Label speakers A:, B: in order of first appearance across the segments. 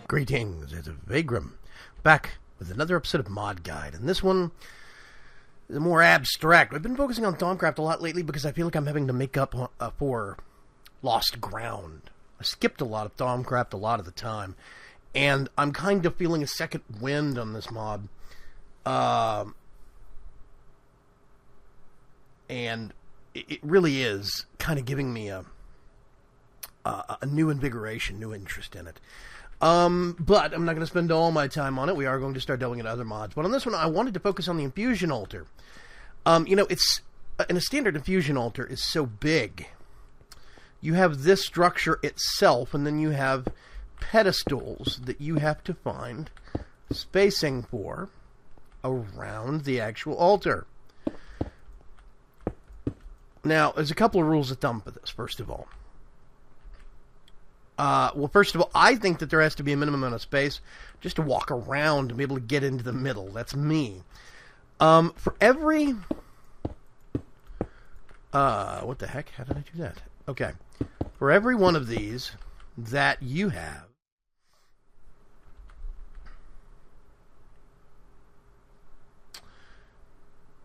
A: Greetings, it's Vaygrim, back with another episode of Mod Guide, and this one is more abstract. I've been focusing on Thaumcraft a lot lately because I feel like I'm having to make up for lost ground. I skipped a lot of Thaumcraft a lot of the time, and I'm kind of feeling a second wind on this mod. And it really is kind of giving me a new invigoration, new interest in it. But I'm not going to spend all my time on it. We are going to start delving into other mods. But on this one, I wanted to focus on the Infusion Altar. It's in a standard Infusion Altar is so big. You have this structure itself, and then you have pedestals that you have to find spacing for around the actual altar. Now, there's a couple of rules of thumb for this, first of all. First of all, I think that there has to be a minimum amount of space just to walk around and be able to get into the middle. That's me. For every... what the heck? How did I do that? Okay. For every one of these that you have,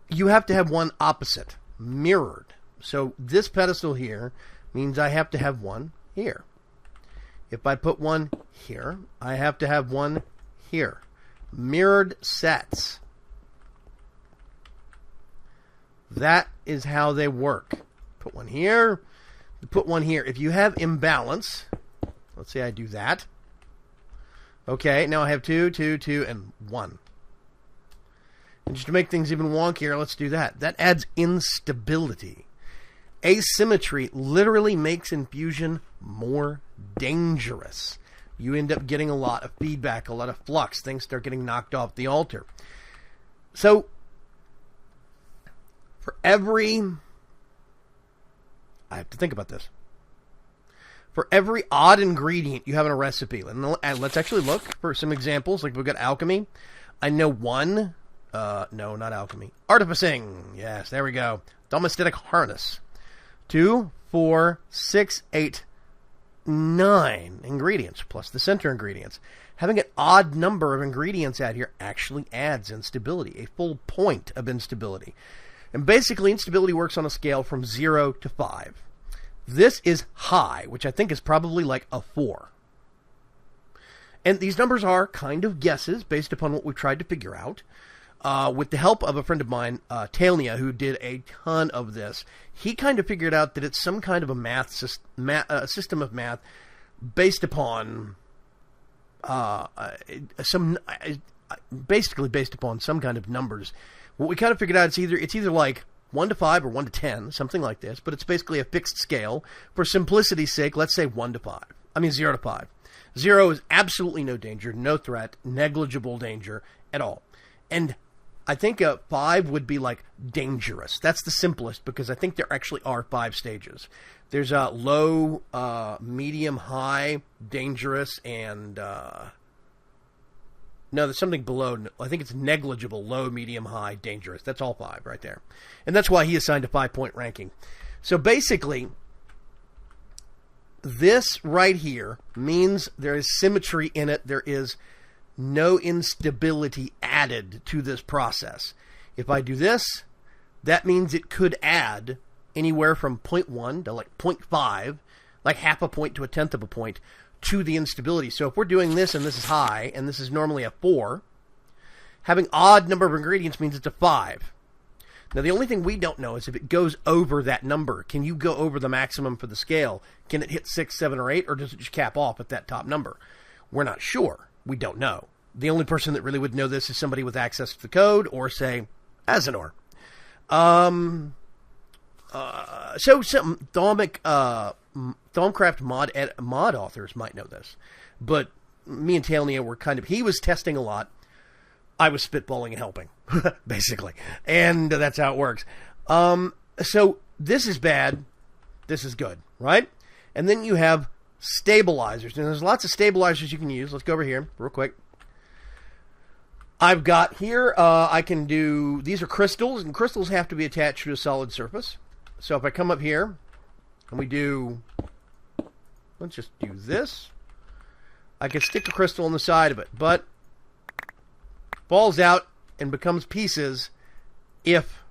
A: you have to have one opposite, mirrored. So this pedestal here means I have to have one here. If I put one here, I have to have one here. Mirrored sets. That is how they work. Put one here, put one here. If you have imbalance, let's say I do that. Okay, now I have 2, 2, 2, and 1. And just to make things even wonkier, let's do that. That adds instability. Asymmetry literally makes Infusion more dangerous. You end up getting a lot of feedback, a lot of flux. Things start getting knocked off the altar. So, for every... I have to think about this. For every odd ingredient you have in a recipe, and let's actually look for some examples. Like we've got alchemy. I know one... no, not alchemy. Artificing. Yes, there we go. Domestic harness. 2, 4, 6, 8, 9 ingredients, plus the center ingredients. Having an odd number of ingredients out here actually adds instability, a full point of instability. And basically, instability works on a scale from 0 to 5. This is high, which I think is probably like a 4. And these numbers are kind of guesses based upon what we've tried to figure out. With the help of a friend of mine, Talia, who did a ton of this, he kind of figured out that it's some kind of a system of math based upon basically based upon some kind of numbers. What we kind of figured out, it's either like 1 to 5 or 1 to 10, something like this, but it's basically a fixed scale. For simplicity's sake, let's say 0 to 5. 0 is absolutely no danger, no threat, negligible danger at all. And I think a 5 would be like dangerous. That's the simplest because I think there actually are 5 stages. There's a low, medium, high, dangerous, and no, there's something below. I think it's negligible, low, medium, high, dangerous. That's all 5 right there. And that's why he assigned a 5-point ranking. So basically, this right here means there is symmetry in it. There is no instability added to this process. If I do this, that means it could add anywhere from 0.1 to like 0.5, like half a point to a tenth of a point, to the instability. So if we're doing this and this is high, and this is normally a 4, having odd number of ingredients means it's a 5. Now the only thing we don't know is if it goes over that number. Can you go over the maximum for the scale? Can it hit 6, 7, or 8, or does it just cap off at that top number? We're not sure. We don't know. The only person that really would know this is somebody with access to the code, or say, Azenor. So some Thaumcraft mod authors might know this, but me and Talia were he was testing a lot. I was spitballing and helping, basically, and that's how it works. So this is bad. This is good, right? And then you have stabilizers, and there's lots of stabilizers you can use. Let's go over here real quick. I've got here, I can do, these are crystals, and crystals have to be attached to a solid surface. So if I come up here, and we do, let's just do this. I could stick a crystal on the side of it, but falls out and becomes pieces if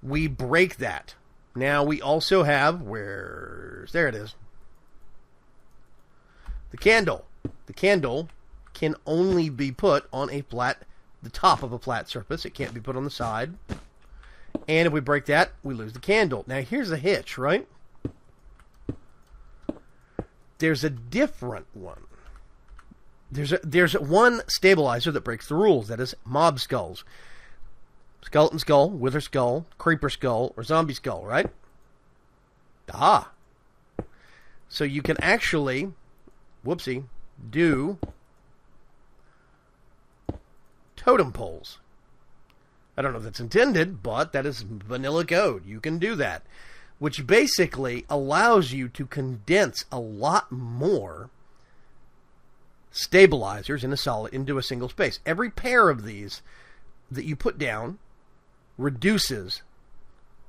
A: we break that. Now we also have, there it is, the candle. The candle can only be put on the top of a flat surface. It can't be put on the side. And if we break that, we lose the candle. Now here's a hitch, right? There's a different one. There's one stabilizer that breaks the rules. That is mob skulls. Skeleton skull, wither skull, creeper skull, or zombie skull, right? Ah. So you can actually, whoopsie, do totem poles. I don't know if that's intended, but that is vanilla code. You can do that, which basically allows you to condense a lot more stabilizers into a single space. Every pair of these that you put down reduces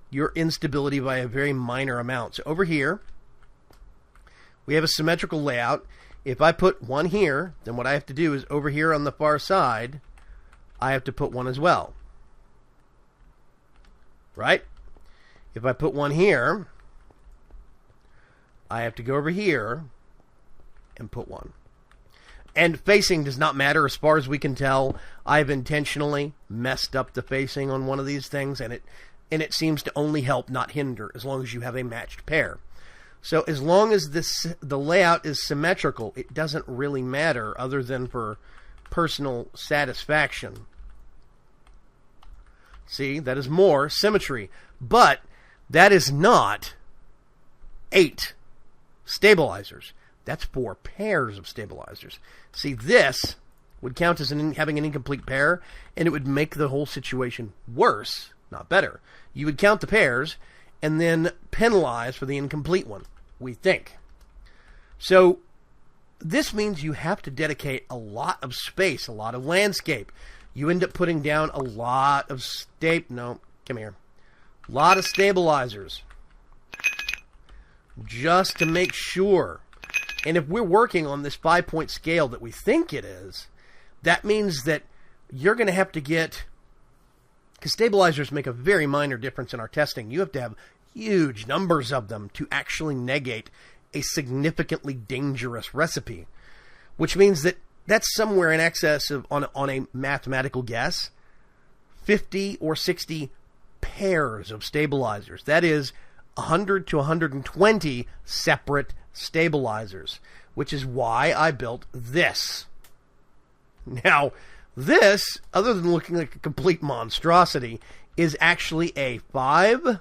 A: your instability by a very minor amount. So over here, we have a symmetrical layout. If I put one here, then what I have to do is over here on the far side, I have to put one as well. Right? If I put one here, I have to go over here and put one. And facing does not matter as far as we can tell. I've intentionally messed up the facing on one of these things, and it seems to only help, not hinder, as long as you have a matched pair. So as long as the layout is symmetrical, it doesn't really matter other than for personal satisfaction. See, that is more symmetry. But that is not 8 stabilizers. That's 4 pairs of stabilizers. See, this would count as having an incomplete pair, and it would make the whole situation worse, not better. You would count the pairs and then penalize for the incomplete one, we think. So this means you have to dedicate a lot of space, a lot of landscape. You end up putting down a lot of lot of stabilizers just to make sure. And if we're working on this 5-point scale that we think it is, that means that you're going to have to get, because stabilizers make a very minor difference in our testing. You have to have huge numbers of them to actually negate a significantly dangerous recipe, which means that that's somewhere in excess of, on a mathematical guess, 50 or 60 pairs of stabilizers. That is 100 to 120 separate stabilizers, which is why I built this. Now, this, other than looking like a complete monstrosity, is actually a 5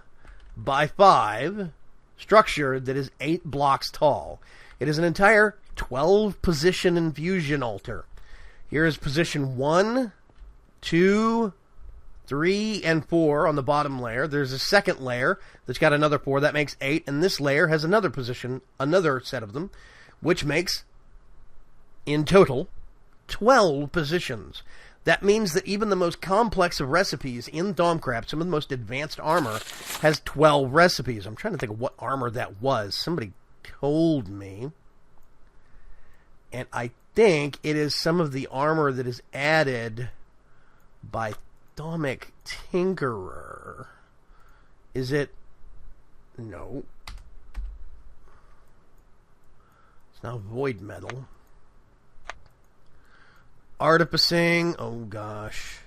A: by 5 structure that is 8 blocks tall. It is an entire 12-position infusion altar. Here is position 1, 2, 3, and 4 on the bottom layer. There's a second layer that's got another 4. That makes 8. And this layer has another position, another set of them, which makes, in total, 12 positions. That means that even the most complex of recipes in Thaumcraft, some of the most advanced armor, has 12 recipes. I'm trying to think of what armor that was. Somebody told me. And I think it is some of the armor that is added by Thaumic Tinkerer. Is it? No. It's not void metal. Artificing. Oh gosh,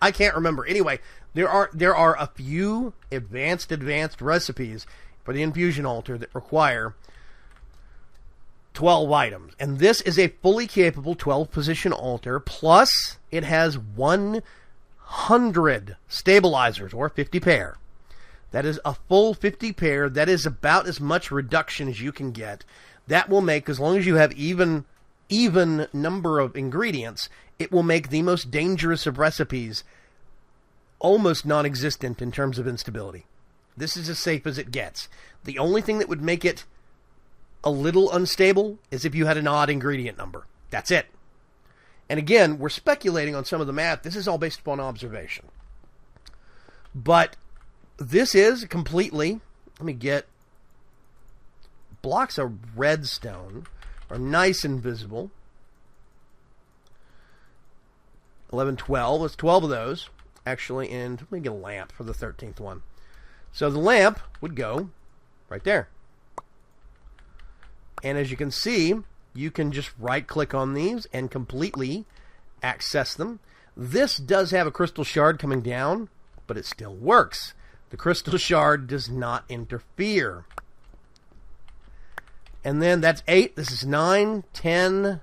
A: I can't remember. Anyway, there are a few advanced recipes for the infusion altar that require 12 items, and this is a fully capable 12-position altar. Plus, it has 100 stabilizers, or 50 pair. That is a full 50 pair. That is about as much reduction as you can get. That will make, as long as you have even number of ingredients, it will make the most dangerous of recipes almost non-existent in terms of instability. This is as safe as it gets. The only thing that would make it a little unstable is if you had an odd ingredient number. That's it. And again, we're speculating on some of the math. This is all based upon observation. But this is completely, let me get blocks of redstone are nice and visible. 11, 12. There's 12 of those, actually, and let me get a lamp for the 13th one. So the lamp would go right there. And as you can see, you can just right-click on these and completely access them. This does have a crystal shard coming down, but it still works. The crystal shard does not interfere. And then that's 8. This is 9, 10,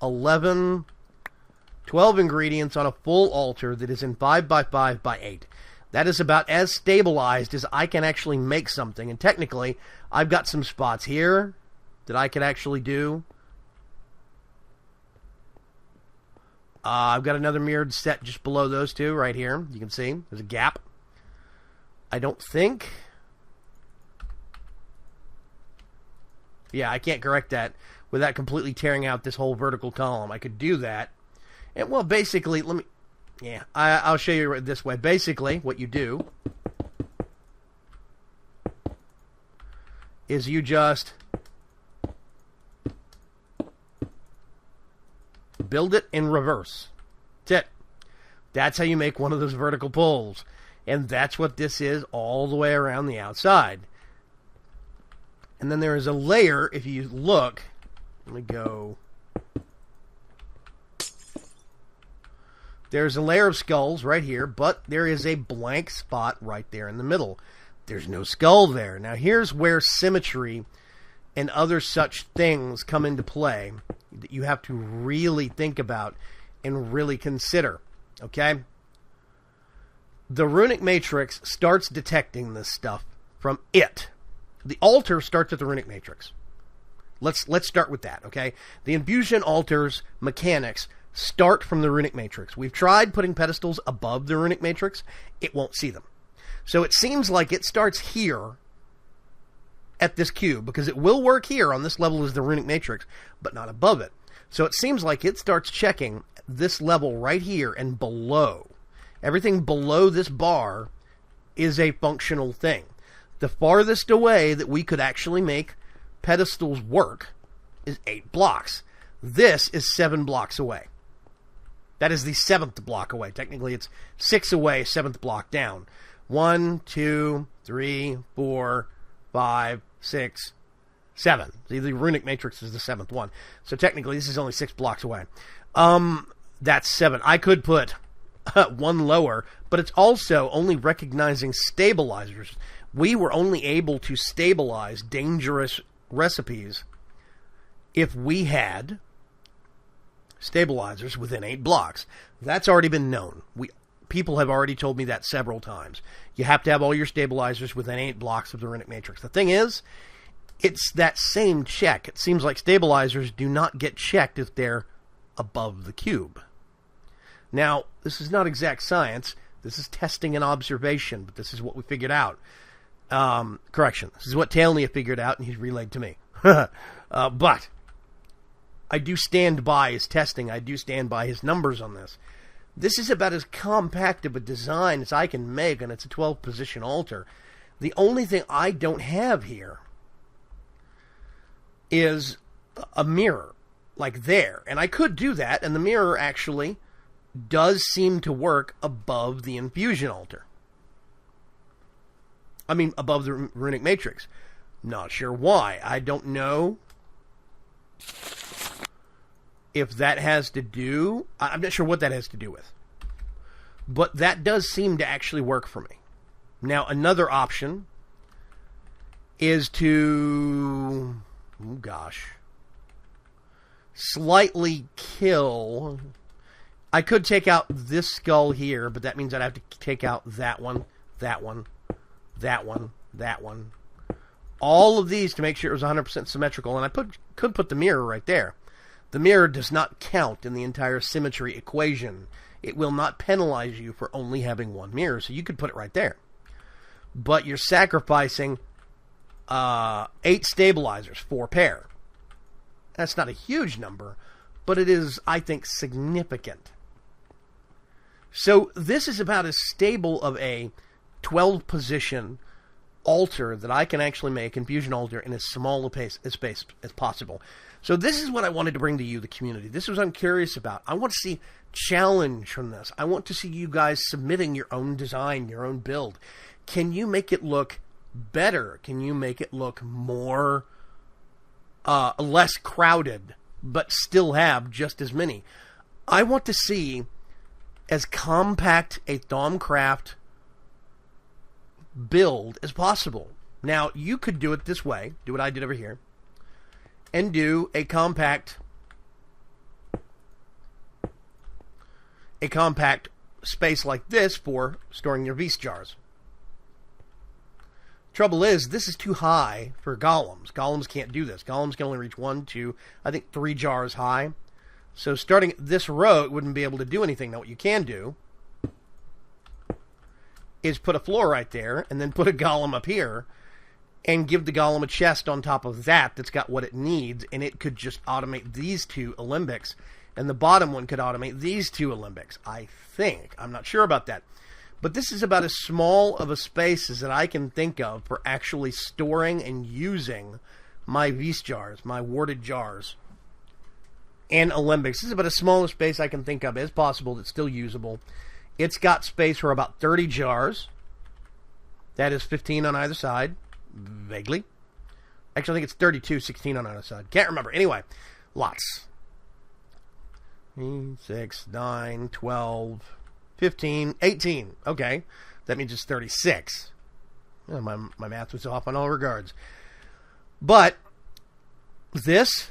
A: 11, 12 ingredients on a full altar that is in 5 by 5 by 8. That is about as stabilized as I can actually make something. And technically, I've got some spots here that I could actually do. I've got another mirrored set just below those two right here. You can see there's a gap. I don't think... Yeah, I can't correct that without completely tearing out this whole vertical column. I could do that. And, well, basically, let me... Yeah, I'll show you this way. Basically, what you do is you just build it in reverse. That's it. That's how you make one of those vertical pulls. And that's what this is all the way around the outside. And then there is a layer, if you look, let me go... There's a layer of skulls right here, but there is a blank spot right there in the middle. There's no skull there. Now here's where symmetry and other such things come into play that you have to really think about and really consider. Okay? The runic matrix starts detecting this stuff from it. The altar starts at the runic matrix. Let's start with that, okay? The infusion altar's mechanics start from the runic matrix. We've tried putting pedestals above the runic matrix. It won't see them. So it seems like it starts here at this cube, because it will work here on this level as the runic matrix, but not above it. So it seems like it starts checking this level right here and below. Everything below this bar is a functional thing. The farthest away that we could actually make pedestals work is 8 blocks. This is 7 blocks away. That is the 7th block away. Technically, it's 6 away, 7th block down. 1, 2, 3, 4, 5, 6, 7. See, the runic matrix is the 7th one. So technically, this is only 6 blocks away. That's 7. I could put one lower, but it's also only recognizing stabilizers. We were only able to stabilize dangerous recipes if we had stabilizers within 8 blocks. That's already been known. People have already told me that several times. You have to have all your stabilizers within 8 blocks of the runic matrix. The thing is, it's that same check. It seems like stabilizers do not get checked if they're above the cube. Now, this is not exact science. This is testing and observation, but this is what we figured out. Correction. This is what Tailnia figured out, and he's relayed to me. But I do stand by his testing. I do stand by his numbers on this. This is about as compact of a design as I can make, and it's a 12-position altar. The only thing I don't have here is a mirror, like there. And I could do that, and the mirror actually does seem to work above the infusion altar. I mean, above the runic matrix. Not sure why. I don't know if that has to do... I'm not sure what that has to do with. But that does seem to actually work for me. Now, another option is to... Oh, gosh. Slightly kill... I could take out this skull here, but that means I'd have to take out that one, that one, that one, that one. All of these to make sure it was 100% symmetrical. And I could put the mirror right there. The mirror does not count in the entire symmetry equation. It will not penalize you for only having one mirror, so you could put it right there. But you're sacrificing 8 stabilizers, 4 pair. That's not a huge number, but it is, I think, significant. So this is about as stable of a 12-position altar that I can actually make, Infusion Altar, in as small a space as possible. So this is what I wanted to bring to you, the community. This is what I'm curious about. I want to see challenge from this. I want to see you guys submitting your own design, your own build. Can you make it look better? Can you make it look more, less crowded, but still have just as many? I want to see as compact a Thaumcraft build as possible. Now, you could do it this way, do what I did over here, and do a compact space like this for storing your beast jars. Trouble is, this is too high for golems. Golems can't do this. Golems can only reach 1, 2, I think 3 jars high. So starting this row, it wouldn't be able to do anything. Now what you can do is put a floor right there, and then put a golem up here, and give the golem a chest on top of that that's got what it needs, and it could just automate these 2 alembics, and the bottom one could automate these 2 alembics, I think. I'm not sure about that. But this is about as small of a space as that I can think of for actually storing and using my beast jars, my warded jars, and alembics. This is about as small a space I can think of as possible that's still usable. It's got space for about 30 jars. That is 15 on either side, vaguely. Actually, I think it's 32, 16 on either side. Can't remember. Anyway, lots. 6, 9, 12, 15, 18. Okay, that means it's 36. Well, my math was off on all regards. But this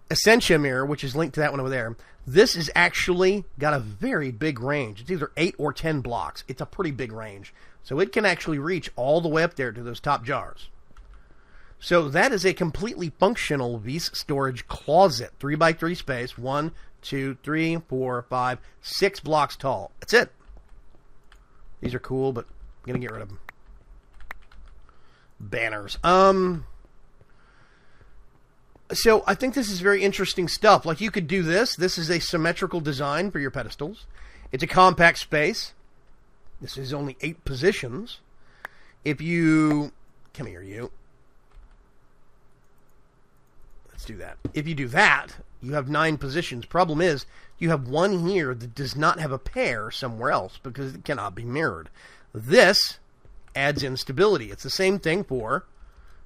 A: Essentia mirror, which is linked to that one over there, this is actually got a very big range. It's either 8 or 10 blocks. It's a pretty big range. So it can actually reach all the way up there to those top jars. So that is a completely functional beast storage closet. 3x3 space. 1, 2, 3, 4, 5, 6 blocks tall. That's it. These are cool, but I'm going to get rid of them. Banners. So I think this is very interesting stuff. Like, you could do this. This is a symmetrical design for your pedestals. It's a compact space. This is only 8 positions. If you... Come here, you. Let's do that. If you do that, you have 9 positions. Problem is, you have one here that does not have a pair somewhere else because it cannot be mirrored. This adds instability. It's the same thing for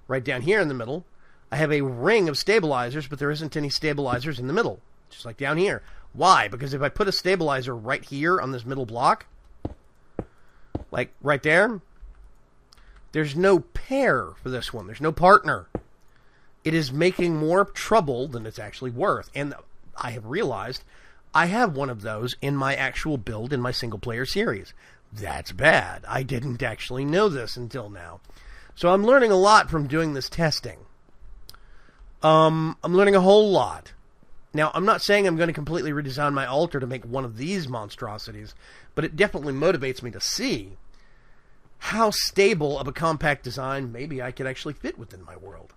A: right down here in the middle. I have a ring of stabilizers, but there isn't any stabilizers in the middle, just like down here. Why? Because if I put a stabilizer right here on this middle block, like right there, there's no pair for this one. There's no partner. It is making more trouble than it's actually worth. And I have realized I have one of those in my actual build in my single-player series. That's bad. I didn't actually know this until now. So I'm learning a lot from doing this testing. I'm learning a whole lot. Now, I'm not saying I'm going to completely redesign my altar to make one of these monstrosities, but it definitely motivates me to see how stable of a compact design maybe I could actually fit within my world.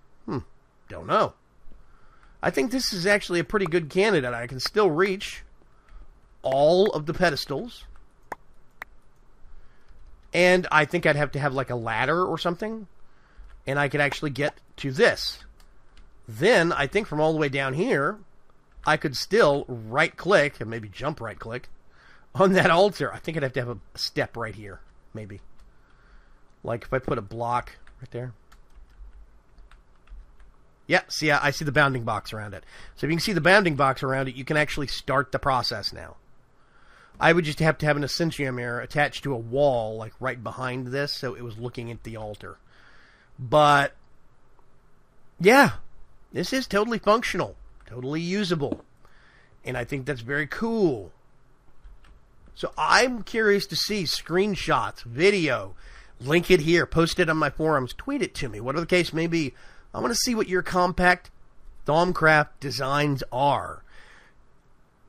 A: Don't know. I think this is actually a pretty good candidate. I can still reach all of the pedestals. And I think I'd have to have like a ladder or something. And I could actually get to this. Then, I think from all the way down here, I could still right-click, and maybe jump right-click, on that altar. I think I'd have to have a step right here, maybe. Like if I put a block right there. Yeah, see, I see the bounding box around it. So if you can see the bounding box around it, you can actually start the process now. I would just have to have an Essentia mirror attached to a wall, like right behind this, so it was looking at the altar. But, yeah. This is totally functional, totally usable, and I think that's very cool. So I'm curious to see screenshots, video, link it here, post it on my forums, tweet it to me, whatever the case may be. I want to see what your compact Thaumcraft designs are.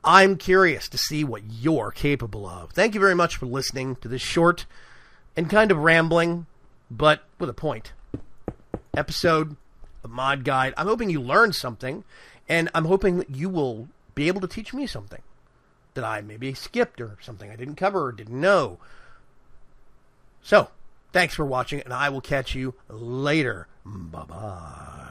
A: I'm curious to see what you're capable of. Thank you very much for listening to this short and kind of rambling, but with a point, episode of Mod Guide. I'm hoping you learned something, and I'm hoping that you will be able to teach me something that I maybe skipped or something I didn't cover or didn't know. So, Thanks for watching, and I will catch you later. Bye-bye.